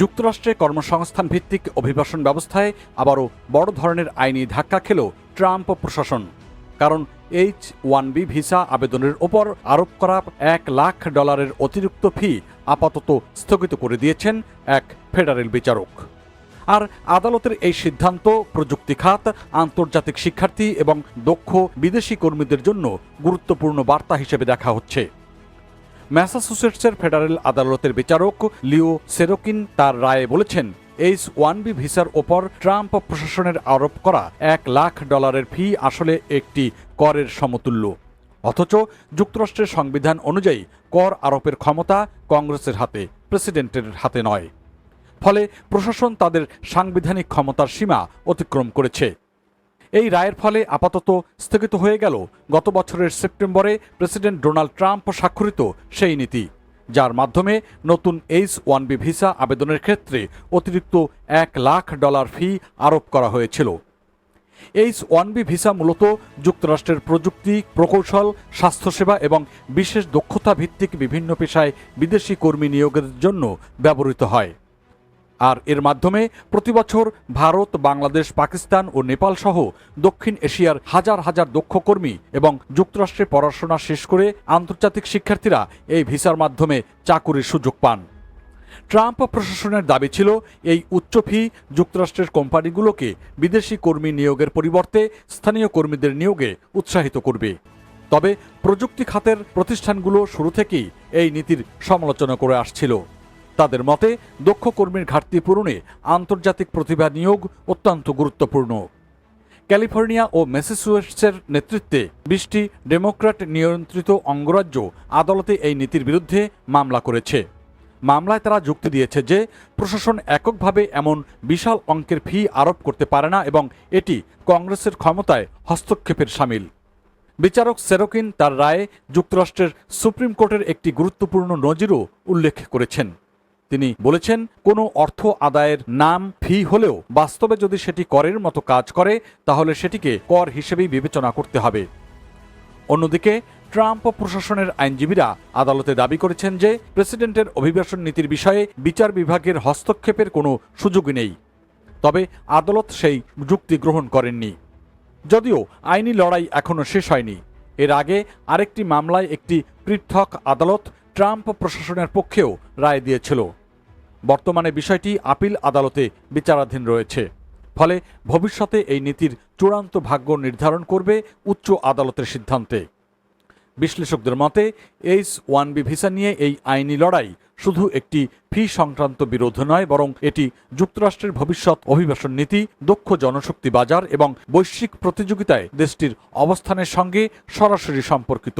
যুক্তরাষ্ট্রে কর্মসংস্থান ভিত্তিক অভিবাসন ব্যবস্থায় আবারও বড় ধরনের আইনি ধাক্কা খেল ট্রাম্প প্রশাসন। কারণ H-1B ভিসা আবেদনের ওপর আরোপ করা $1 লাখ অতিরিক্ত ফি আপাতত স্থগিত করে দিয়েছেন এক ফেডারেল বিচারক। আর আদালতের এই সিদ্ধান্ত প্রযুক্তি খাত, আন্তর্জাতিক শিক্ষার্থী এবং দক্ষ বিদেশি কর্মীদের জন্য গুরুত্বপূর্ণ বার্তা হিসেবে দেখা হচ্ছে। ম্যাসাচুসেটসের ফেডারেল আদালতের বিচারক লিও সেরোকিন তার রায়ে বলেছেন, H-1B ভিসার ওপর ট্রাম্প প্রশাসনের আরোপ করা $1 লাখ ফি আসলে একটি করের সমতুল্য। অথচ যুক্তরাষ্ট্রের সংবিধান অনুযায়ী কর আরোপের ক্ষমতা কংগ্রেসের হাতে, প্রেসিডেন্টের হাতে নয়। ফলে প্রশাসন তাদের সাংবিধানিক ক্ষমতার সীমা অতিক্রম করেছে। এই রায়ের ফলে আপাতত স্থগিত হয়ে গেল গত বছরের সেপ্টেম্বরে প্রেসিডেন্ট ডোনাল্ড ট্রাম্প স্বাক্ষরিত সেই নীতি, যার মাধ্যমে নতুন H-1B ভিসা আবেদনের ক্ষেত্রে অতিরিক্ত $1 লাখ ফি আরোপ করা হয়েছিল। H-1B ভিসা মূলত যুক্তরাষ্ট্রের প্রযুক্তি, প্রকৌশল, স্বাস্থ্যসেবা এবং বিশেষ দক্ষতা ভিত্তিক বিভিন্ন পেশায় বিদেশি কর্মী নিয়োগের জন্য ব্যবহৃত হয়। আর এর মাধ্যমে প্রতিবছর ভারত, বাংলাদেশ, পাকিস্তান ও নেপাল সহ দক্ষিণ এশিয়ার হাজার হাজার দক্ষ কর্মী এবং যুক্তরাষ্ট্রে পড়াশোনা শেষ করে আন্তর্জাতিক শিক্ষার্থীরা এই ভিসার মাধ্যমে চাকুরির সুযোগ পান। ট্রাম্প প্রশাসনের দাবি ছিল, এই উচ্চ ফি যুক্তরাষ্ট্রের কোম্পানিগুলোকে বিদেশি কর্মী নিয়োগের পরিবর্তে স্থানীয় কর্মীদের নিয়োগে উৎসাহিত করবে। তবে প্রযুক্তি খাতের প্রতিষ্ঠানগুলো শুরু থেকেই এই নীতির সমালোচনা করে আসছিল। তাদের মতে, দক্ষ কর্মীর ঘাটতি পূরণে আন্তর্জাতিক প্রতিভা নিয়োগ অত্যন্ত গুরুত্বপূর্ণ। ক্যালিফোর্নিয়া ও ম্যাসাচুসেটসের নেতৃত্বে 20টি ডেমোক্র্যাট নিয়ন্ত্রিত অঙ্গরাজ্য আদালতে এই নীতির বিরুদ্ধে মামলা করেছে। মামলায় তারা যুক্তি দিয়েছে যে প্রশাসন এককভাবে এমন বিশাল অঙ্কের ফি আরোপ করতে পারে না এবং এটি কংগ্রেসের ক্ষমতায় হস্তক্ষেপের শামিল। বিচারক সেরোকিন তার রায়ে যুক্তরাষ্ট্রের সুপ্রিম কোর্টের একটি গুরুত্বপূর্ণ নজিরও উল্লেখ করেছেন। তিনি বলেছেন, কোনো অর্থ আদায়ের নাম ফি হলেও বাস্তবে যদি সেটি করের মতো কাজ করে তাহলে সেটিকে কর হিসেবেই বিবেচনা করতে হবে। অন্যদিকে ট্রাম্প প্রশাসনের আইনজীবীরা আদালতে দাবি করেছেন যে প্রেসিডেন্টের অভিবাসন নীতির বিষয়ে বিচার বিভাগের হস্তক্ষেপের কোনো সুযোগই নেই। তবে আদালত সেই যুক্তি গ্রহণ করেননি। যদিও আইনি লড়াই এখনও শেষ হয়নি। এর আগে আরেকটি মামলায় একটি পৃথক আদালত ট্রাম্প প্রশাসনের পক্ষেও রায় দিয়েছিল। বর্তমানে বিষয়টি আপিল আদালতে বিচারাধীন রয়েছে। ফলে ভবিষ্যতে এই নীতির চূড়ান্ত ভাগ্য নির্ধারণ করবে উচ্চ আদালতের সিদ্ধান্তে। বিশ্লেষকদের মতে, H-1B ভিসা নিয়ে এই আইনি লড়াই শুধু একটি ফি সংক্রান্ত বিরোধ নয়, বরং এটি যুক্তরাষ্ট্রের ভবিষ্যৎ অভিবাসন নীতি, দক্ষ জনশক্তি বাজার এবং বৈশ্বিক প্রতিযোগিতায় দেশটির অবস্থানের সঙ্গে সরাসরি সম্পর্কিত।